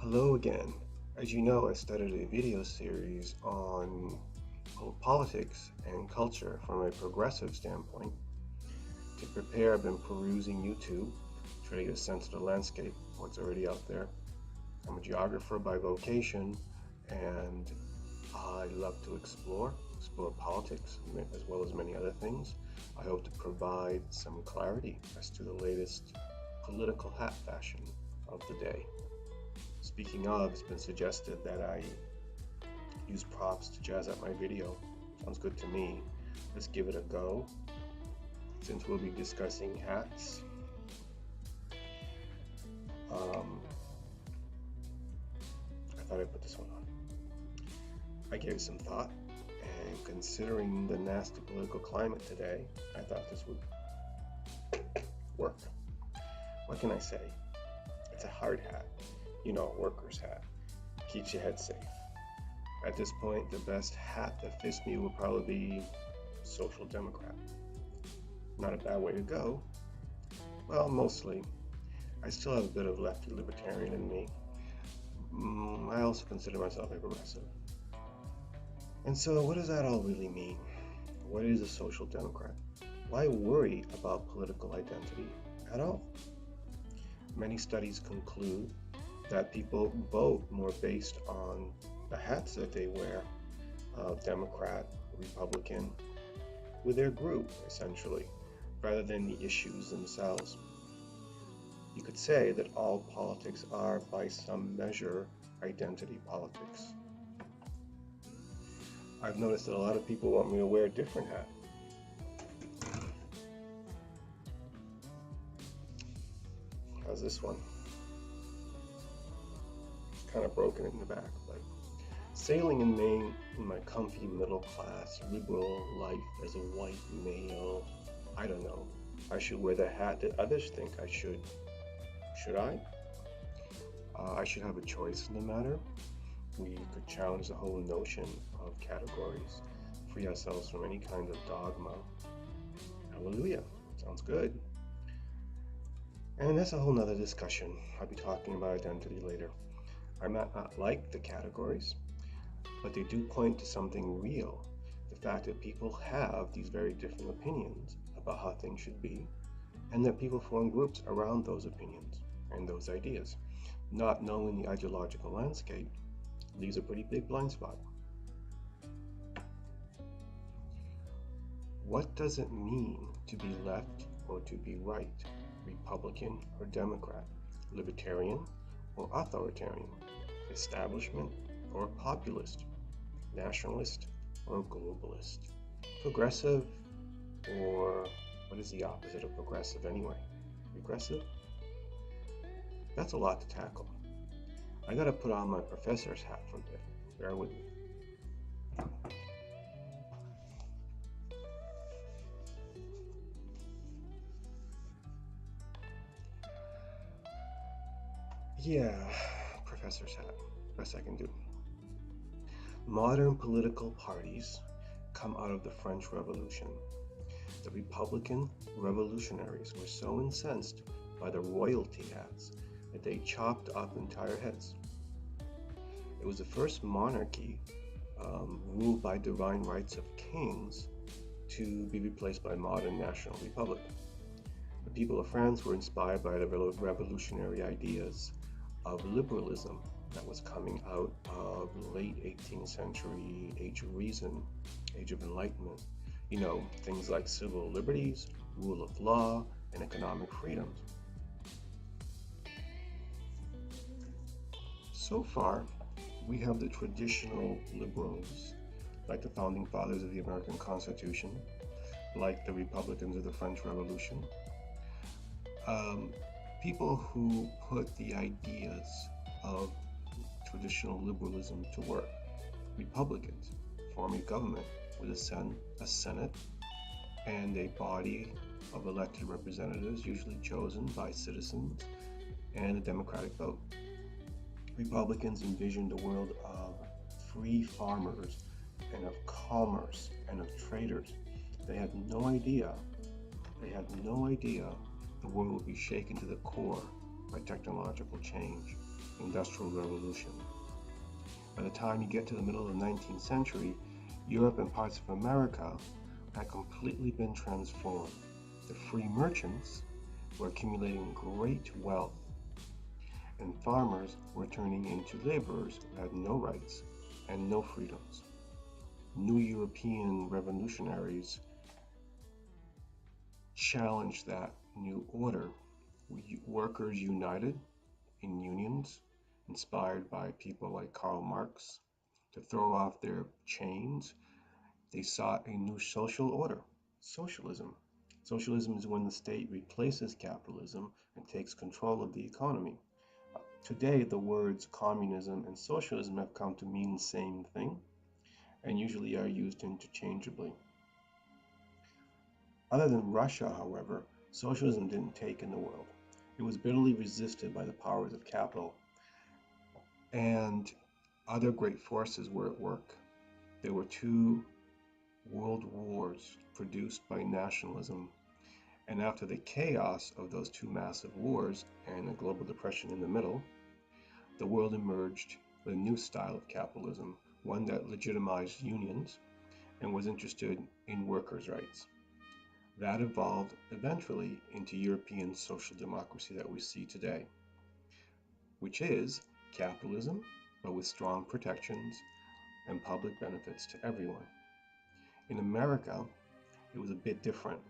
Hello again. As you know, I started a video series on politics and culture from a progressive standpoint. To prepare, I've been perusing YouTube, trying to get a sense of the landscape, what's already out there. I'm a geographer by vocation, and I love to explore politics as well as many other things. I hope to provide some clarity as to the latest political hat fashion of the day. Speaking of, it's been suggested that I use props to jazz up my video. Sounds good to me. Let's give it a go. Since we'll be discussing hats, I thought I'd put this one on. I gave it some thought, and considering the nasty political climate today, I thought this would work. What can I say? It's a hard hat. You know, a worker's hat. Keeps your head safe. At this point, the best hat that fits me will probably be Social Democrat. Not a bad way to go. Well, mostly. I still have a bit of Lefty Libertarian in me. I also consider myself a progressive. And so what does that all really mean? What is a Social Democrat? Why worry about political identity at all? Many studies conclude that people vote more based on the hats that they wear, Democrat, Republican, with their group, essentially, rather than the issues themselves. You could say that all politics are, by some measure, identity politics. I've noticed that a lot of people want me to wear a different hat. How's this one? Kind of broken in the back, but sailing in Maine in my comfy middle-class liberal life as a white male, I don't know. I should wear the hat that others think I should. Should I? I should have a choice in the matter. We could challenge the whole notion of categories, free ourselves from any kind of dogma. Hallelujah. Sounds good. And that's a whole nother discussion. I'll be talking about identity later. I might not like the categories, but they do point to something real. The fact that people have these very different opinions about how things should be, and that people form groups around those opinions and those ideas. Not knowing the ideological landscape leaves a pretty big blind spot. What does it mean to be left or to be right? Republican or Democrat? Libertarian or authoritarian? Establishment or populist? Nationalist or globalist? Progressive or what is the opposite of progressive anyway? Regressive? That's a lot to tackle. I gotta put on my professor's hat for a bit. Bear with me. Yeah, professor's hat. Best I can do. Modern political parties come out of the French Revolution. The Republican revolutionaries were so incensed by the royalty hats that they chopped up entire heads. It was the first monarchy ruled by divine rights of kings to be replaced by a modern national republic. The people of France were inspired by the revolutionary ideas of liberalism that was coming out of late 18th century age of reason, age of enlightenment. You know, things like civil liberties, rule of law, and economic freedoms. So far, we have the traditional liberals, like the founding fathers of the American Constitution, like the Republicans of the French Revolution. People who put the ideas of traditional liberalism to work. Republicans form a government with a Senate and a body of elected representatives, usually chosen by citizens, and a democratic vote. Republicans envisioned a world of free farmers and of commerce and of traders. They had no idea the world would be shaken to the core by technological change. Industrial Revolution. By the time you get to the middle of the 19th century, Europe and parts of America had completely been transformed. The free merchants were accumulating great wealth, and farmers were turning into laborers who had no rights and no freedoms. New European revolutionaries challenged that new order. Workers united in unions, inspired by people like Karl Marx, to throw off their chains. They sought a new social order, socialism. Socialism is when the state replaces capitalism and takes control of the economy. Today, the words communism and socialism have come to mean the same thing and usually are used interchangeably. Other than Russia, however, socialism didn't take in the world. It was bitterly resisted by the powers of capital, and other great forces were at work. There were two world wars produced by nationalism, and after the chaos of those two massive wars and a global depression in the middle, the world emerged with a new style of capitalism, one that legitimized unions and was interested in workers' rights. That evolved eventually into European social democracy that we see today, which is capitalism, but with strong protections and public benefits to everyone. In America, it was a bit different.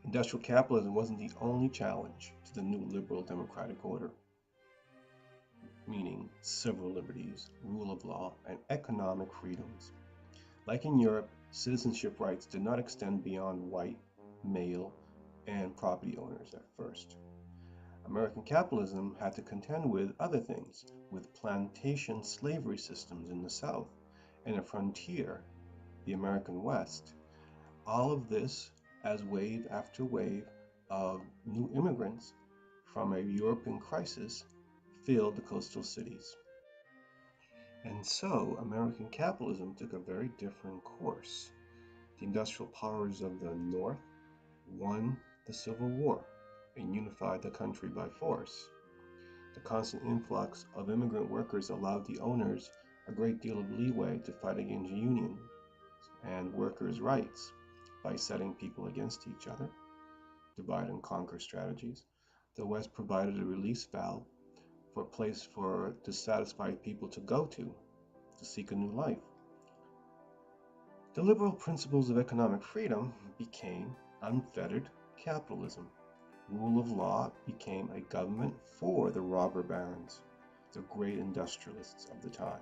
Industrial capitalism wasn't the only challenge to the new liberal democratic order, meaning civil liberties, rule of law, and economic freedoms. Like in Europe, citizenship rights did not extend beyond white, male, and property owners at first. American capitalism had to contend with other things, with plantation slavery systems in the South and a frontier, the American West. All of this as wave after wave of new immigrants from a European crisis filled the coastal cities. And so American capitalism took a very different course. The industrial powers of the North won the Civil War and unified the country by force. The constant influx of immigrant workers allowed the owners a great deal of leeway to fight against unions and workers' rights by setting people against each other, divide and conquer strategies. The West provided a release valve for a place for dissatisfied people to go to seek a new life. The liberal principles of economic freedom became unfettered capitalism. Rule of law became a government for the robber barons, the great industrialists of the time.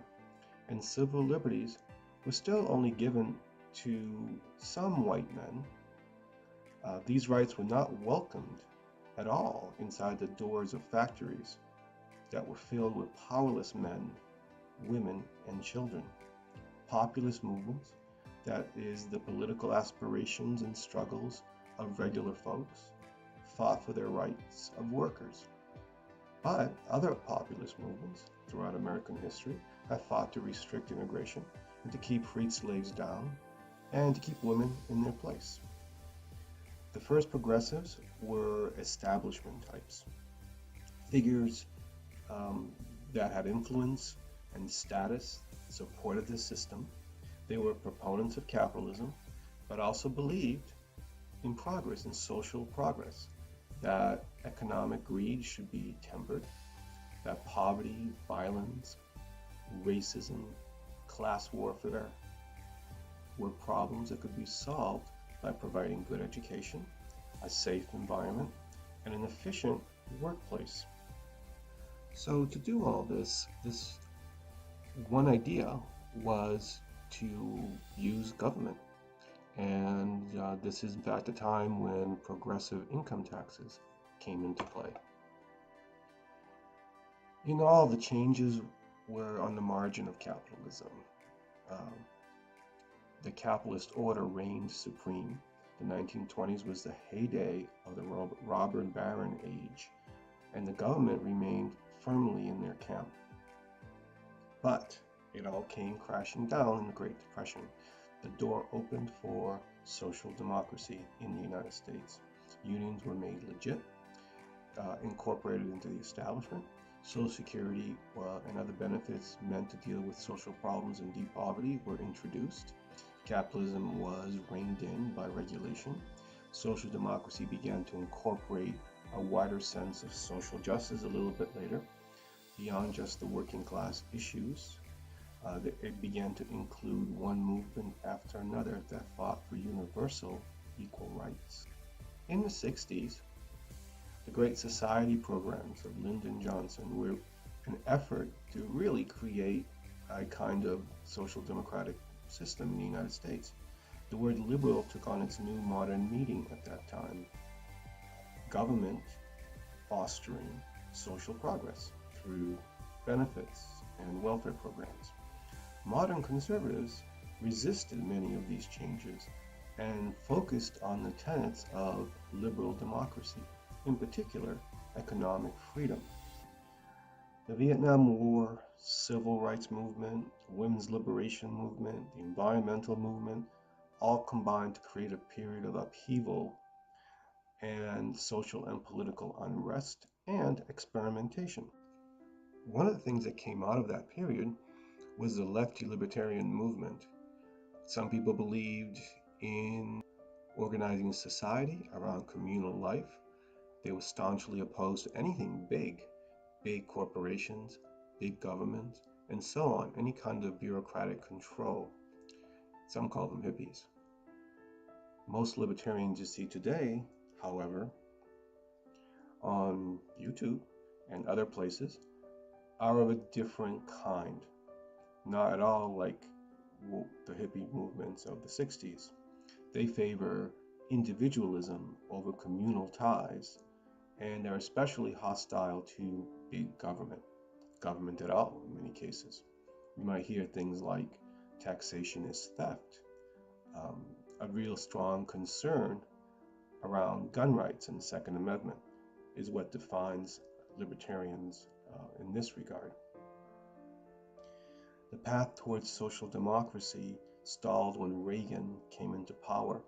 And civil liberties were still only given to some white men. These rights were not welcomed at all inside the doors of factories that were filled with powerless men, women, and children. Populist movements, that is, the political aspirations and struggles of regular folks, fought for their rights of workers. But other populist movements throughout American history have fought to restrict immigration and to keep freed slaves down and to keep women in their place. The first progressives were establishment types, figures that had influence and status, supported the system. They were proponents of capitalism, but also believed in progress, in social progress, that economic greed should be tempered, that poverty, violence, racism, class warfare were problems that could be solved by providing good education, a safe environment, and an efficient workplace. So to do all this one idea was to use government. And this is in fact a time when progressive income taxes came into play. All the changes were on the margin of capitalism. The capitalist order reigned supreme. The 1920s was the heyday of the robber baron age, and the government remained firmly in their camp. But it all came crashing down in the Great Depression. The door opened for social democracy in the United States. Unions were made legit, incorporated into the establishment. Social Security and other benefits meant to deal with social problems and deep poverty were introduced. Capitalism was reined in by regulation. Social democracy began to incorporate a wider sense of social justice a little bit later, beyond just the working class issues. It began to include one movement after another that fought for universal equal rights. In the 60s, the Great Society programs of Lyndon Johnson were an effort to really create a kind of social democratic system in the United States. The word liberal took on its new modern meaning at that time. Government fostering social progress through benefits and welfare programs. Modern conservatives resisted many of these changes and focused on the tenets of liberal democracy, in particular, economic freedom. The Vietnam War, civil rights movement, women's liberation movement, the environmental movement, all combined to create a period of upheaval and social and political unrest and experimentation. One of the things that came out of that period was the Lefty Libertarian movement. Some people believed in organizing society around communal life. They were staunchly opposed to anything big corporations, big government, and so on, any kind of bureaucratic control. Some call them hippies. Most libertarians you see today, however, on YouTube and other places, are of a different kind. Not at all like the hippie movements of the 60s. They favor individualism over communal ties, and are especially hostile to big government at all in many cases. You might hear things like taxation is theft, a real strong concern around gun rights and the Second Amendment is what defines libertarians in this regard. The path towards social democracy stalled when Reagan came into power,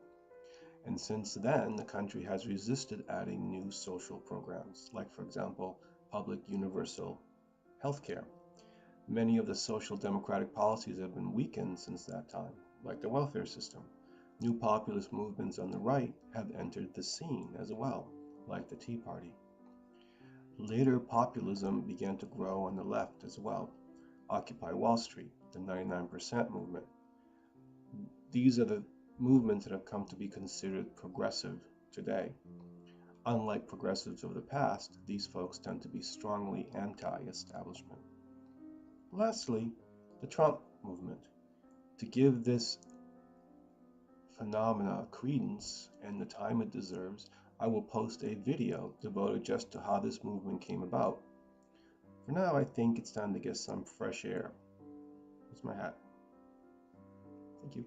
and since then the country has resisted adding new social programs, like for example, public universal health care. Many of the social democratic policies have been weakened since that time, like the welfare system. New populist movements on the right have entered the scene as well, like the Tea Party. Later, populism began to grow on the left as well. Occupy Wall Street, the 99% movement. These are the movements that have come to be considered progressive today. Unlike progressives of the past, these folks tend to be strongly anti-establishment. Lastly, the Trump movement. To give this phenomena credence and the time it deserves, I will post a video devoted just to how this movement came about. For now, I think it's time to get some fresh air. Here's my hat. Thank you.